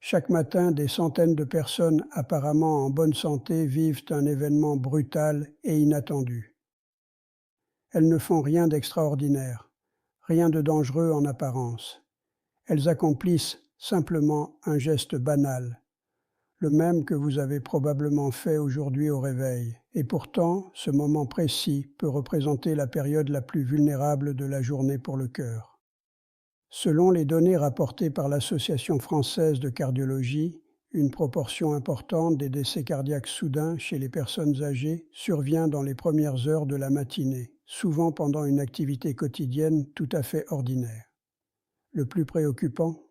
Chaque matin, des centaines de personnes apparemment en bonne santé vivent un événement brutal et inattendu. Elles ne font rien d'extraordinaire, rien de dangereux en apparence. Elles accomplissent simplement un geste banal, le même que vous avez probablement fait aujourd'hui au réveil. Et pourtant, ce moment précis peut représenter la période la plus vulnérable de la journée pour le cœur. Selon les données rapportées par l'Association française de cardiologie, une proportion importante des décès cardiaques soudains chez les personnes âgées survient dans les premières heures de la matinée, souvent pendant une activité quotidienne tout à fait ordinaire. Le plus préoccupant,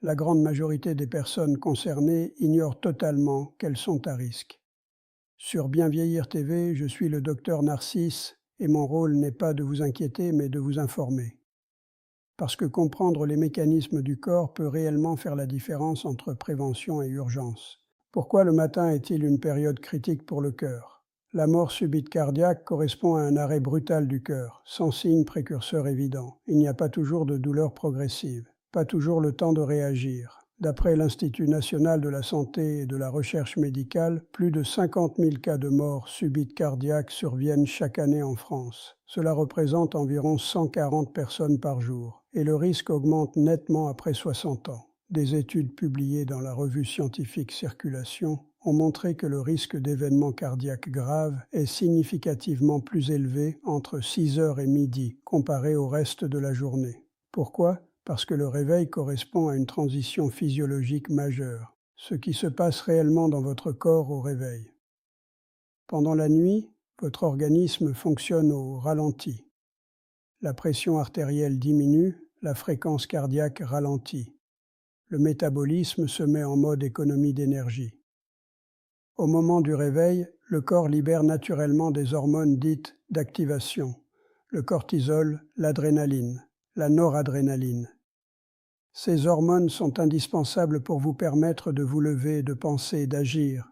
la grande majorité des personnes concernées ignorent totalement qu'elles sont à risque. Sur Bien Vieillir TV, je suis le docteur Narcisse et mon rôle n'est pas de vous inquiéter mais de vous informer. Parce que comprendre les mécanismes du corps peut réellement faire la différence entre prévention et urgence. Pourquoi le matin est-il une période critique pour le cœur? La mort subite cardiaque correspond à un arrêt brutal du cœur, sans signe précurseur évident. Il n'y a pas toujours de douleur progressive, pas toujours le temps de réagir. D'après l'Institut national de la santé et de la recherche médicale, plus de 50 000 cas de mort subite cardiaque surviennent chaque année en France. Cela représente environ 140 personnes par jour, et le risque augmente nettement après 60 ans. Des études publiées dans la revue scientifique Circulation ont montré que le risque d'événements cardiaques graves est significativement plus élevé entre 6 heures et midi comparé au reste de la journée. Pourquoi ? Parce que le réveil correspond à une transition physiologique majeure, ce qui se passe réellement dans votre corps au réveil. Pendant la nuit, votre organisme fonctionne au ralenti. La pression artérielle diminue, la fréquence cardiaque ralentit. Le métabolisme se met en mode économie d'énergie. Au moment du réveil, le corps libère naturellement des hormones dites d'activation, le cortisol, l'adrénaline, la noradrénaline. Ces hormones sont indispensables pour vous permettre de vous lever, de penser, d'agir.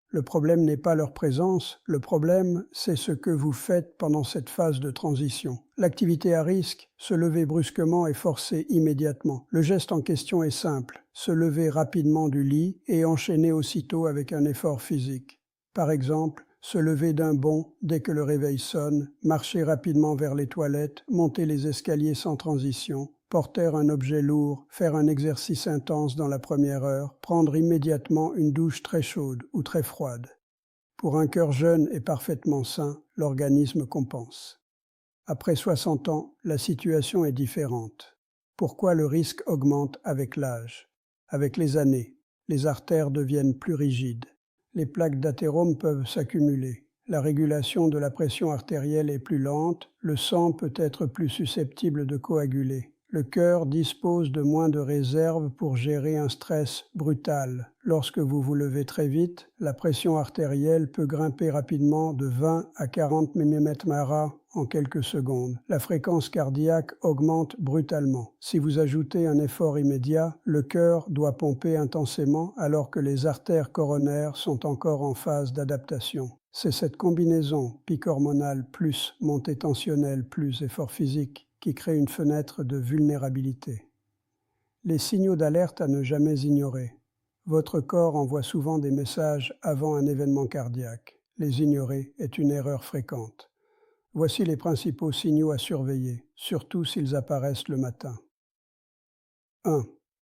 Le problème n'est pas leur présence, le problème, c'est ce que vous faites pendant cette phase de transition. L'activité à risque, se lever brusquement et forcer immédiatement. Le geste en question est simple, se lever rapidement du lit et enchaîner aussitôt avec un effort physique. Par exemple, se lever d'un bond dès que le réveil sonne, marcher rapidement vers les toilettes, monter les escaliers sans transition, porter un objet lourd, faire un exercice intense dans la première heure, prendre immédiatement une douche très chaude ou très froide. Pour un cœur jeune et parfaitement sain, l'organisme compense. Après 60 ans, la situation est différente. Pourquoi le risque augmente avec l'âge? Avec les années, les artères deviennent plus rigides. Les plaques d'athérome peuvent s'accumuler. La régulation de la pression artérielle est plus lente, le sang peut être plus susceptible de coaguler. Le cœur dispose de moins de réserves pour gérer un stress brutal. Lorsque vous vous levez très vite, la pression artérielle peut grimper rapidement de 20 à 40 mmHg en quelques secondes. La fréquence cardiaque augmente brutalement. Si vous ajoutez un effort immédiat, le cœur doit pomper intensément alors que les artères coronaires sont encore en phase d'adaptation. C'est cette combinaison pic hormonal plus montée tensionnelle plus effort physique qui crée une fenêtre de vulnérabilité. Les signaux d'alerte à ne jamais ignorer. Votre corps envoie souvent des messages avant un événement cardiaque. Les ignorer est une erreur fréquente. Voici les principaux signaux à surveiller, surtout s'ils apparaissent le matin. 1.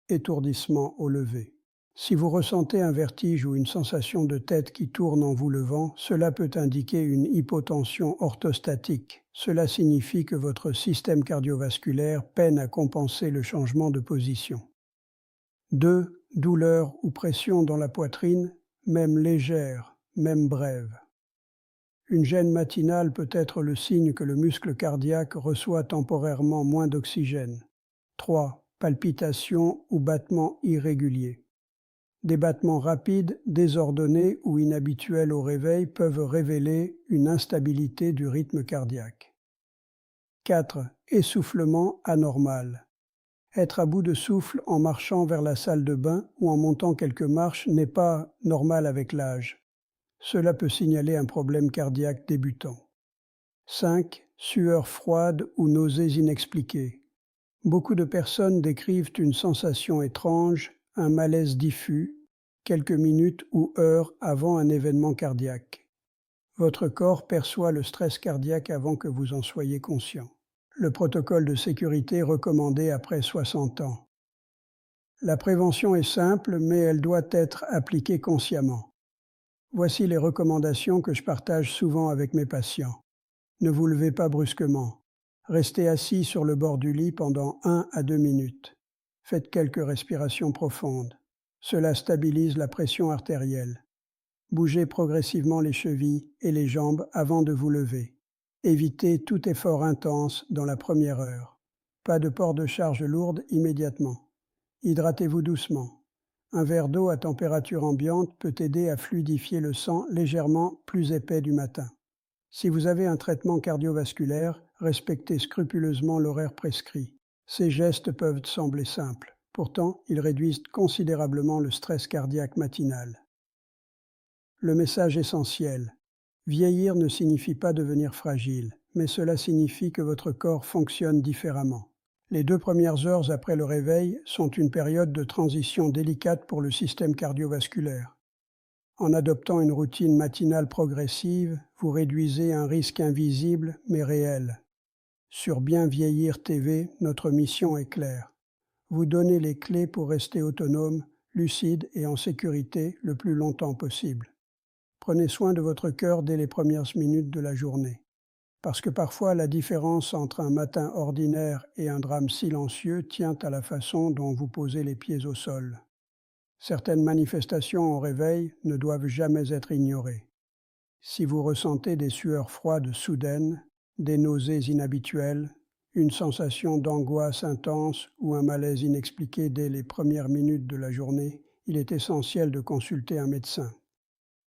Étourdissement au lever. Si vous ressentez un vertige ou une sensation de tête qui tourne en vous levant, cela peut indiquer une hypotension orthostatique. Cela signifie que votre système cardiovasculaire peine à compenser le changement de position. 2. Douleur ou pression dans la poitrine, même légère, même brève. Une gêne matinale peut être le signe que le muscle cardiaque reçoit temporairement moins d'oxygène. 3. Palpitations ou battements irréguliers. Des battements rapides, désordonnés ou inhabituels au réveil peuvent révéler une instabilité du rythme cardiaque. 4. Essoufflement anormal. Être à bout de souffle en marchant vers la salle de bain ou en montant quelques marches n'est pas normal avec l'âge. Cela peut signaler un problème cardiaque débutant. 5. Sueur froide ou nausées inexpliquées. Beaucoup de personnes décrivent une sensation étrange, un malaise diffus, quelques minutes ou heures avant un événement cardiaque. Votre corps perçoit le stress cardiaque avant que vous en soyez conscient. Le protocole de sécurité recommandé après 60 ans. La prévention est simple, mais elle doit être appliquée consciemment. Voici les recommandations que je partage souvent avec mes patients. Ne vous levez pas brusquement. Restez assis sur le bord du lit pendant 1 à 2 minutes. Faites quelques respirations profondes. Cela stabilise la pression artérielle. Bougez progressivement les chevilles et les jambes avant de vous lever. Évitez tout effort intense dans la première heure. Pas de port de charge lourde immédiatement. Hydratez-vous doucement. Un verre d'eau à température ambiante peut aider à fluidifier le sang légèrement plus épais du matin. Si vous avez un traitement cardiovasculaire, respectez scrupuleusement l'horaire prescrit. Ces gestes peuvent sembler simples. Pourtant, ils réduisent considérablement le stress cardiaque matinal. Le message essentiel. Vieillir ne signifie pas devenir fragile, mais cela signifie que votre corps fonctionne différemment. Les 2 premières heures après le réveil sont une période de transition délicate pour le système cardiovasculaire. En adoptant une routine matinale progressive, vous réduisez un risque invisible mais réel. Sur Bien Vieillir TV, notre mission est claire. Vous donner les clés pour rester autonome, lucide et en sécurité le plus longtemps possible. Prenez soin de votre cœur dès les premières minutes de la journée. Parce que parfois la différence entre un matin ordinaire et un drame silencieux tient à la façon dont vous posez les pieds au sol. Certaines manifestations au réveil ne doivent jamais être ignorées. Si vous ressentez des sueurs froides soudaines, des nausées inhabituelles, une sensation d'angoisse intense ou un malaise inexpliqué dès les premières minutes de la journée, il est essentiel de consulter un médecin.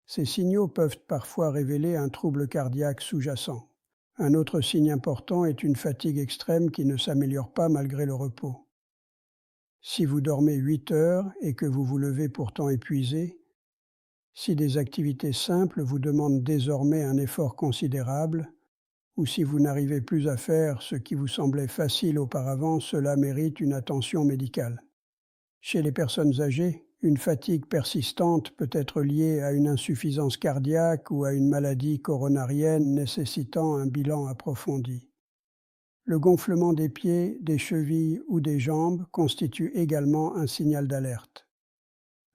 Ces signaux peuvent parfois révéler un trouble cardiaque sous-jacent. Un autre signe important est une fatigue extrême qui ne s'améliore pas malgré le repos. Si vous dormez 8 heures et que vous vous levez pourtant épuisé, si des activités simples vous demandent désormais un effort considérable, ou si vous n'arrivez plus à faire ce qui vous semblait facile auparavant, cela mérite une attention médicale. Chez les personnes âgées, une fatigue persistante peut être liée à une insuffisance cardiaque ou à une maladie coronarienne nécessitant un bilan approfondi. Le gonflement des pieds, des chevilles ou des jambes constitue également un signal d'alerte.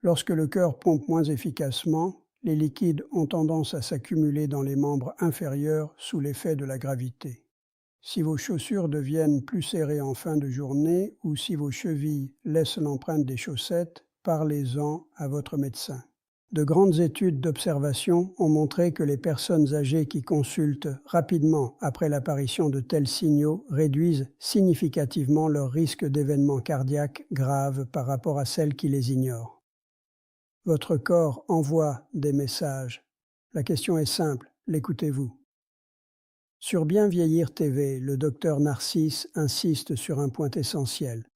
Lorsque le cœur pompe moins efficacement, les liquides ont tendance à s'accumuler dans les membres inférieurs sous l'effet de la gravité. Si vos chaussures deviennent plus serrées en fin de journée ou si vos chevilles laissent l'empreinte des chaussettes, parlez-en à votre médecin. De grandes études d'observation ont montré que les personnes âgées qui consultent rapidement après l'apparition de tels signaux réduisent significativement leur risque d'événements cardiaques graves par rapport à celles qui les ignorent. Votre corps envoie des messages. La question est simple, l'écoutez-vous? Sur Bien Vieillir TV, le docteur Narcisse insiste sur un point essentiel.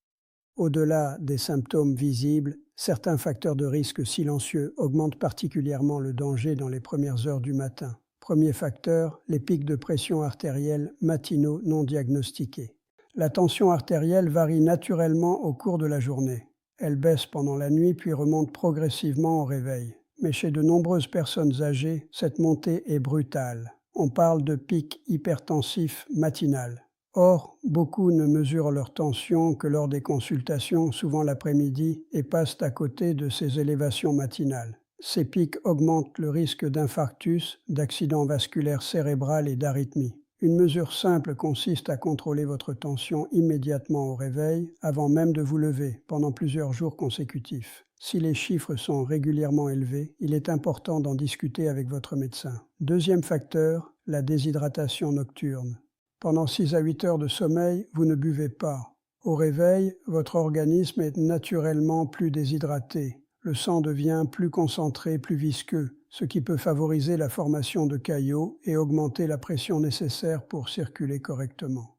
Au-delà des symptômes visibles, certains facteurs de risque silencieux augmentent particulièrement le danger dans les premières heures du matin. Premier facteur, les pics de pression artérielle matinaux non diagnostiqués. La tension artérielle varie naturellement au cours de la journée. Elle baisse pendant la nuit puis remonte progressivement au réveil. Mais chez de nombreuses personnes âgées, cette montée est brutale. On parle de pic hypertensif matinal. Or, beaucoup ne mesurent leur tension que lors des consultations, souvent l'après-midi, et passent à côté de ces élévations matinales. Ces pics augmentent le risque d'infarctus, d'accident vasculaire cérébral et d'arythmie. Une mesure simple consiste à contrôler votre tension immédiatement au réveil, avant même de vous lever, pendant plusieurs jours consécutifs. Si les chiffres sont régulièrement élevés, il est important d'en discuter avec votre médecin. Deuxième facteur, la déshydratation nocturne. Pendant 6 à 8 heures de sommeil, vous ne buvez pas. Au réveil, votre organisme est naturellement plus déshydraté. Le sang devient plus concentré, plus visqueux, ce qui peut favoriser la formation de caillots et augmenter la pression nécessaire pour circuler correctement.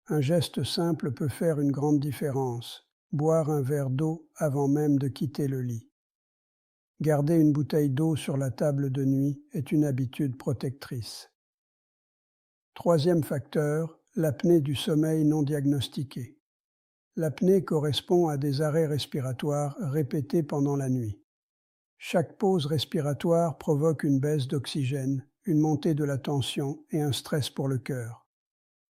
Un geste simple peut faire une grande différence. Boire un verre d'eau avant même de quitter le lit. Garder une bouteille d'eau sur la table de nuit est une habitude protectrice. Troisième facteur, l'apnée du sommeil non diagnostiquée. L'apnée correspond à des arrêts respiratoires répétés pendant la nuit. Chaque pause respiratoire provoque une baisse d'oxygène, une montée de la tension et un stress pour le cœur.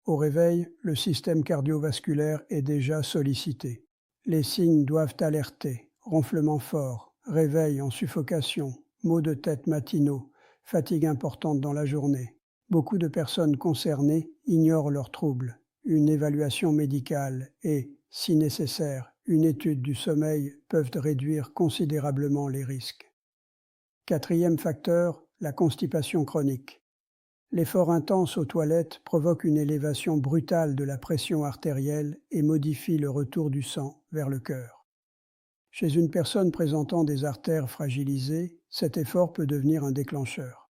Au réveil, le système cardiovasculaire est déjà sollicité. Les signes doivent alerter: ronflement fort, réveil en suffocation, maux de tête matinaux, fatigue importante dans la journée. Beaucoup de personnes concernées ignorent leurs troubles. Une évaluation médicale et, si nécessaire, une étude du sommeil peuvent réduire considérablement les risques. Quatrième facteur, la constipation chronique. L'effort intense aux toilettes provoque une élévation brutale de la pression artérielle et modifie le retour du sang vers le cœur. Chez une personne présentant des artères fragilisées, cet effort peut devenir un déclencheur.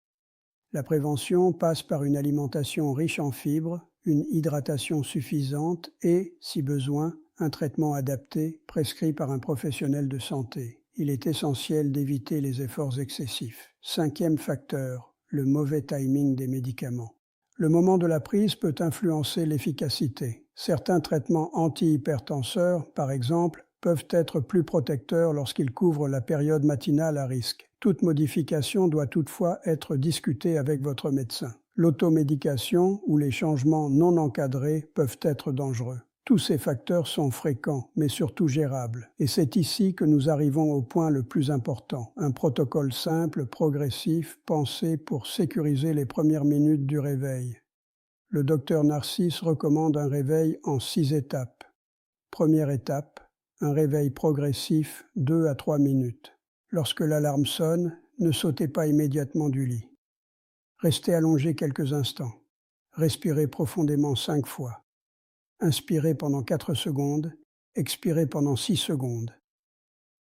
La prévention passe par une alimentation riche en fibres, une hydratation suffisante et, si besoin, un traitement adapté prescrit par un professionnel de santé. Il est essentiel d'éviter les efforts excessifs. Cinquième facteur, le mauvais timing des médicaments. Le moment de la prise peut influencer l'efficacité. Certains traitements antihypertenseurs, par exemple, peuvent être plus protecteurs lorsqu'ils couvrent la période matinale à risque. Toute modification doit toutefois être discutée avec votre médecin. L'automédication ou les changements non encadrés peuvent être dangereux. Tous ces facteurs sont fréquents, mais surtout gérables. Et c'est ici que nous arrivons au point le plus important. Un protocole simple, progressif, pensé pour sécuriser les premières minutes du réveil. Le docteur Narcisse recommande un réveil en 6 étapes. Première étape, un réveil progressif, 2 à 3 minutes. Lorsque l'alarme sonne, ne sautez pas immédiatement du lit. Restez allongé quelques instants. Respirez profondément 5 fois. Inspirez pendant 4 secondes, expirez pendant 6 secondes.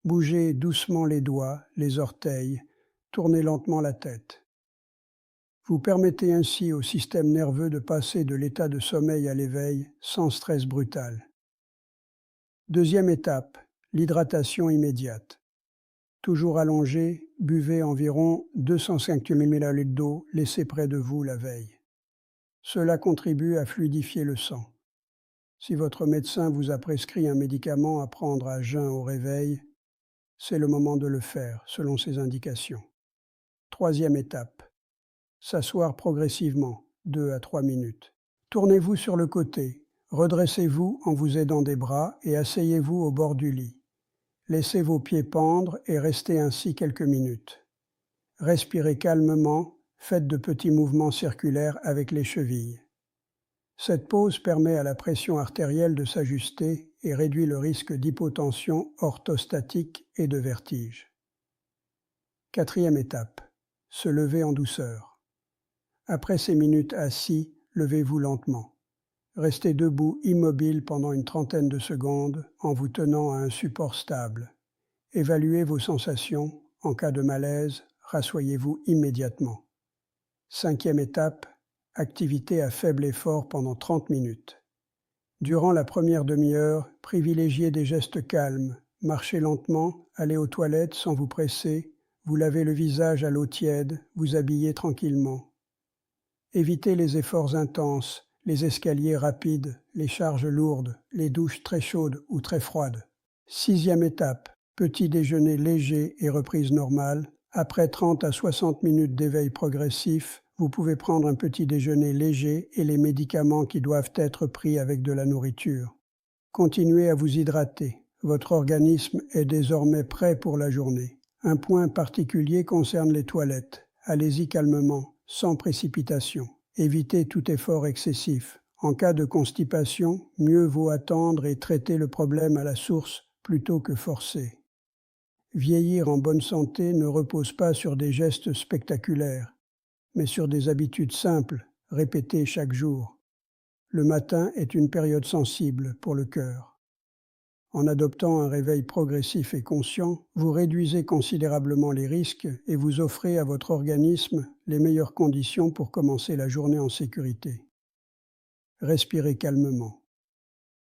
Bougez doucement les doigts, les orteils, tournez lentement la tête. Vous permettez ainsi au système nerveux de passer de l'état de sommeil à l'éveil sans stress brutal. Deuxième étape, l'hydratation immédiate. Toujours allongé, buvez environ 250 ml d'eau laissée près de vous la veille. Cela contribue à fluidifier le sang. Si votre médecin vous a prescrit un médicament à prendre à jeun au réveil, c'est le moment de le faire, selon ses indications. Troisième étape, s'asseoir progressivement, 2 à 3 minutes. Tournez-vous sur le côté, redressez-vous en vous aidant des bras et asseyez-vous au bord du lit. Laissez vos pieds pendre et restez ainsi quelques minutes. Respirez calmement, faites de petits mouvements circulaires avec les chevilles. Cette pause permet à la pression artérielle de s'ajuster et réduit le risque d'hypotension orthostatique et de vertige. Quatrième étape, se lever en douceur. Après ces minutes assis, levez-vous lentement. Restez debout immobile pendant une trentaine de secondes en vous tenant à un support stable. Évaluez vos sensations. En cas de malaise, rassoyez-vous immédiatement. Cinquième étape, activité à faible effort pendant 30 minutes. Durant la première demi-heure, privilégiez des gestes calmes. Marchez lentement, allez aux toilettes sans vous presser, vous lavez le visage à l'eau tiède, vous habillez tranquillement. Évitez les efforts intenses, les escaliers rapides, les charges lourdes, les douches très chaudes ou très froides. Sixième étape, petit déjeuner léger et reprise normale. Après 30 à 60 minutes d'éveil progressif, vous pouvez prendre un petit déjeuner léger et les médicaments qui doivent être pris avec de la nourriture. Continuez à vous hydrater. Votre organisme est désormais prêt pour la journée. Un point particulier concerne les toilettes. Allez-y calmement, sans précipitation. Évitez tout effort excessif. En cas de constipation, mieux vaut attendre et traiter le problème à la source plutôt que forcer. Vieillir en bonne santé ne repose pas sur des gestes spectaculaires, mais sur des habitudes simples, répétées chaque jour. Le matin est une période sensible pour le cœur. En adoptant un réveil progressif et conscient, vous réduisez considérablement les risques et vous offrez à votre organisme les meilleures conditions pour commencer la journée en sécurité. Respirez calmement.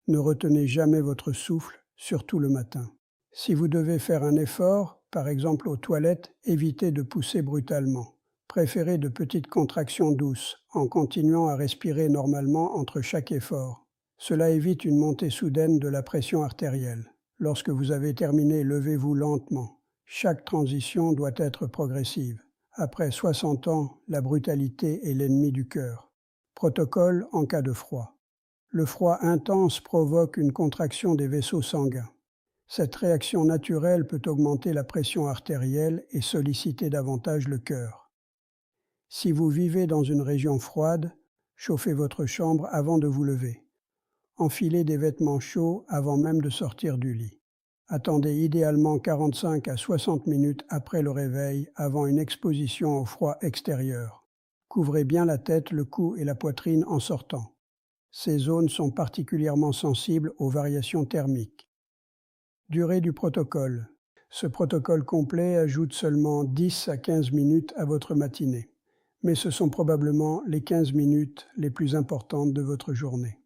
Ne retenez jamais votre souffle, surtout le matin. Si vous devez faire un effort, par exemple aux toilettes, évitez de pousser brutalement. Préférez de petites contractions douces, en continuant à respirer normalement entre chaque effort. Cela évite une montée soudaine de la pression artérielle. Lorsque vous avez terminé, levez-vous lentement. Chaque transition doit être progressive. Après 60 ans, la brutalité est l'ennemi du cœur. Protocole en cas de froid. Le froid intense provoque une contraction des vaisseaux sanguins. Cette réaction naturelle peut augmenter la pression artérielle et solliciter davantage le cœur. Si vous vivez dans une région froide, chauffez votre chambre avant de vous lever. Enfilez des vêtements chauds avant même de sortir du lit. Attendez idéalement 45 à 60 minutes après le réveil avant une exposition au froid extérieur. Couvrez bien la tête, le cou et la poitrine en sortant. Ces zones sont particulièrement sensibles aux variations thermiques. Durée du protocole. Ce protocole complet ajoute seulement 10 à 15 minutes à votre matinée, mais ce sont probablement les 15 minutes les plus importantes de votre journée.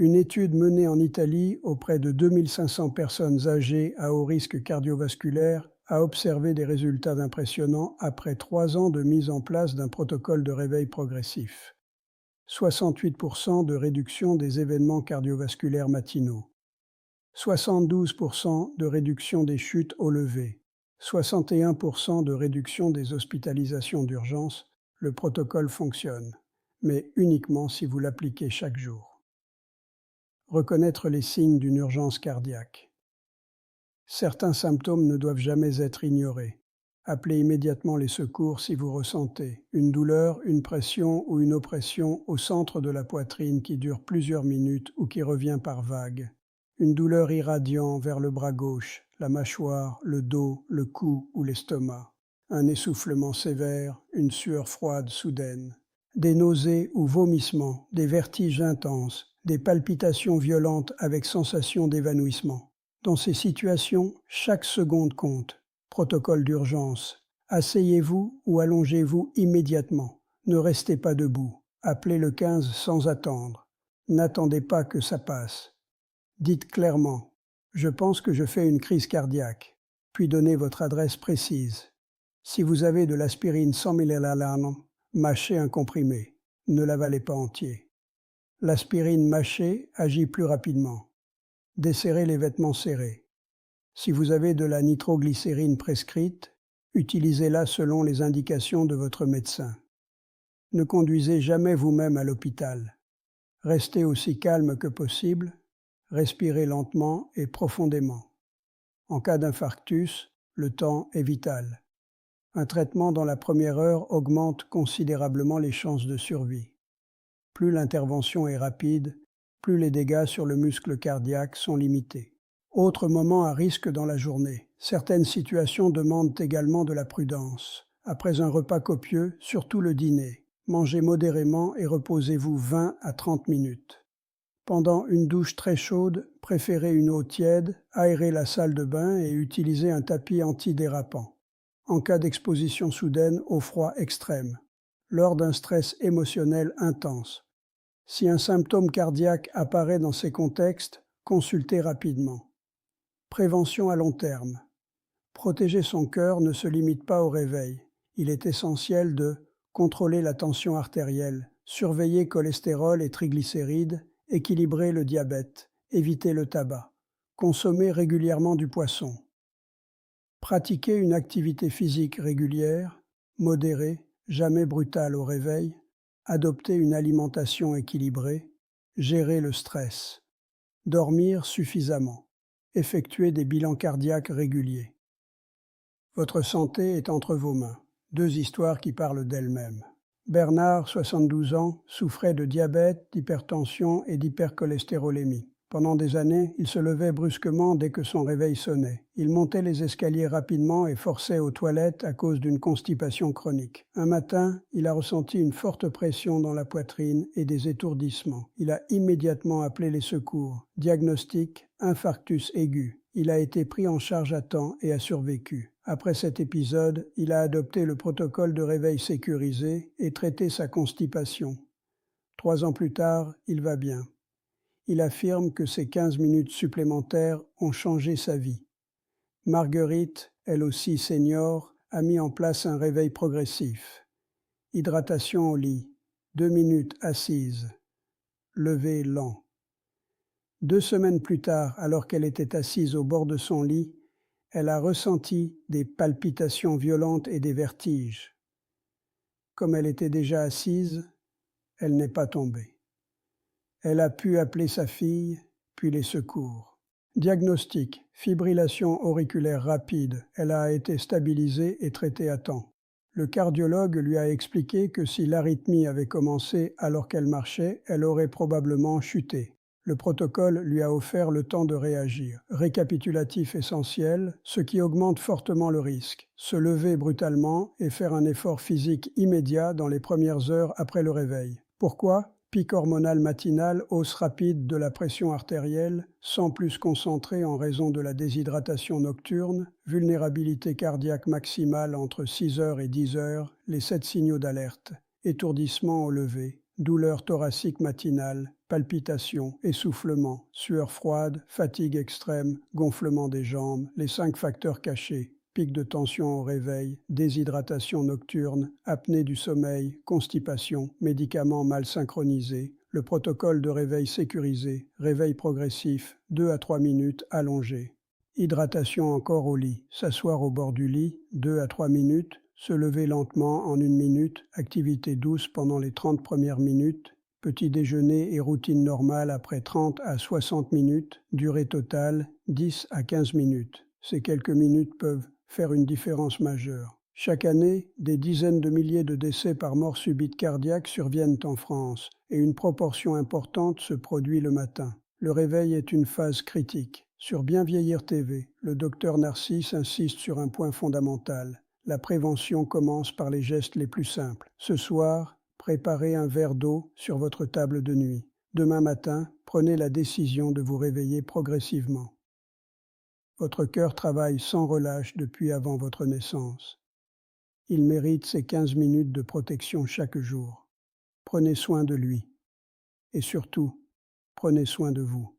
Une étude menée en Italie auprès de 2500 personnes âgées à haut risque cardiovasculaire a observé des résultats impressionnants après 3 ans de mise en place d'un protocole de réveil progressif. 68% de réduction des événements cardiovasculaires matinaux, 72% de réduction des chutes au lever, 61% de réduction des hospitalisations d'urgence. Le protocole fonctionne, mais uniquement si vous l'appliquez chaque jour. Reconnaître les signes d'une urgence cardiaque. Certains symptômes ne doivent jamais être ignorés. Appelez immédiatement les secours si vous ressentez une douleur, une pression ou une oppression au centre de la poitrine qui dure plusieurs minutes ou qui revient par vagues. Une douleur irradiant vers le bras gauche, la mâchoire, le dos, le cou ou l'estomac. Un essoufflement sévère, une sueur froide soudaine. Des nausées ou vomissements, des vertiges intenses, des palpitations violentes avec sensation d'évanouissement. Dans ces situations, chaque seconde compte. Protocole d'urgence. Asseyez-vous ou allongez-vous immédiatement. Ne restez pas debout. Appelez le 15 sans attendre. N'attendez pas que ça passe. Dites clairement « Je pense que je fais une crise cardiaque », puis donnez votre adresse précise. Si vous avez de l'aspirine 100 ml, mâchez un comprimé. Ne l'avalez pas entier. L'aspirine mâchée agit plus rapidement. Desserrez les vêtements serrés. Si vous avez de la nitroglycérine prescrite, utilisez-la selon les indications de votre médecin. Ne conduisez jamais vous-même à l'hôpital. Restez aussi calme que possible, respirez lentement et profondément. En cas d'infarctus, le temps est vital. Un traitement dans la première heure augmente considérablement les chances de survie. Plus l'intervention est rapide, plus les dégâts sur le muscle cardiaque sont limités. Autre moment à risque dans la journée. Certaines situations demandent également de la prudence. Après un repas copieux, surtout le dîner, mangez modérément et reposez-vous 20 à 30 minutes. Pendant une douche très chaude, préférez une eau tiède, aérez la salle de bain et utilisez un tapis antidérapant. En cas d'exposition soudaine au froid extrême, lors d'un stress émotionnel intense. Si un symptôme cardiaque apparaît dans ces contextes, consultez rapidement. Prévention à long terme. Protéger son cœur ne se limite pas au réveil. Il est essentiel de contrôler la tension artérielle, surveiller cholestérol et triglycérides, équilibrer le diabète, éviter le tabac, consommer régulièrement du poisson. Pratiquer une activité physique régulière, modérée, jamais brutale au réveil, adopter une alimentation équilibrée, gérer le stress, dormir suffisamment, effectuer des bilans cardiaques réguliers. Votre santé est entre vos mains. 2 histoires qui parlent d'elles-mêmes. Bernard, 72 ans, souffrait de diabète, d'hypertension et d'hypercholestérolémie. Pendant des années, il se levait brusquement dès que son réveil sonnait. Il montait les escaliers rapidement et forçait aux toilettes à cause d'une constipation chronique. Un matin, il a ressenti une forte pression dans la poitrine et des étourdissements. Il a immédiatement appelé les secours. Diagnostic, infarctus aigu. Il a été pris en charge à temps et a survécu. Après cet épisode, il a adopté le protocole de réveil sécurisé et traité sa constipation. 3 ans plus tard, il va bien. Il affirme que ces 15 minutes supplémentaires ont changé sa vie. Marguerite, elle aussi senior, a mis en place un réveil progressif. Hydratation au lit, 2 minutes assise, lever lent. 2 semaines plus tard, alors qu'elle était assise au bord de son lit, elle a ressenti des palpitations violentes et des vertiges. Comme elle était déjà assise, elle n'est pas tombée. Elle a pu appeler sa fille, puis les secours. Diagnostic: fibrillation auriculaire rapide. Elle a été stabilisée et traitée à temps. Le cardiologue lui a expliqué que si l'arythmie avait commencé alors qu'elle marchait, elle aurait probablement chuté. Le protocole lui a offert le temps de réagir. Récapitulatif essentiel, ce qui augmente fortement le risque. Se lever brutalement et faire un effort physique immédiat dans les premières heures après le réveil. Pourquoi ? Pic hormonal matinal, hausse rapide de la pression artérielle, sang plus concentré en raison de la déshydratation nocturne, vulnérabilité cardiaque maximale entre 6 heures et 10 heures, les 7 signaux d'alerte, étourdissement au lever, douleur thoracique matinale, palpitations, essoufflement, sueur froide, fatigue extrême, gonflement des jambes, les 5 facteurs cachés. Pic de tension au réveil, déshydratation nocturne, apnée du sommeil, constipation, médicaments mal synchronisés, le protocole de réveil sécurisé, réveil progressif, 2 à 3 minutes allongé. Hydratation encore au lit, s'asseoir au bord du lit, 2 à 3 minutes, se lever lentement en 1 minute, activité douce pendant les 30 premières minutes, petit déjeuner et routine normale après 30 à 60 minutes, durée totale 10 à 15 minutes. Ces quelques minutes peuvent faire une différence majeure. Chaque année, des dizaines de milliers de décès par mort subite cardiaque surviennent en France et une proportion importante se produit le matin. Le réveil est une phase critique. Sur Bien Vieillir TV, le docteur Narcisse insiste sur un point fondamental. La prévention commence par les gestes les plus simples. Ce soir, préparez un verre d'eau sur votre table de nuit. Demain matin, prenez la décision de vous réveiller progressivement. Votre cœur travaille sans relâche depuis avant votre naissance. Il mérite ces 15 minutes de protection chaque jour. Prenez soin de lui. Et surtout, prenez soin de vous.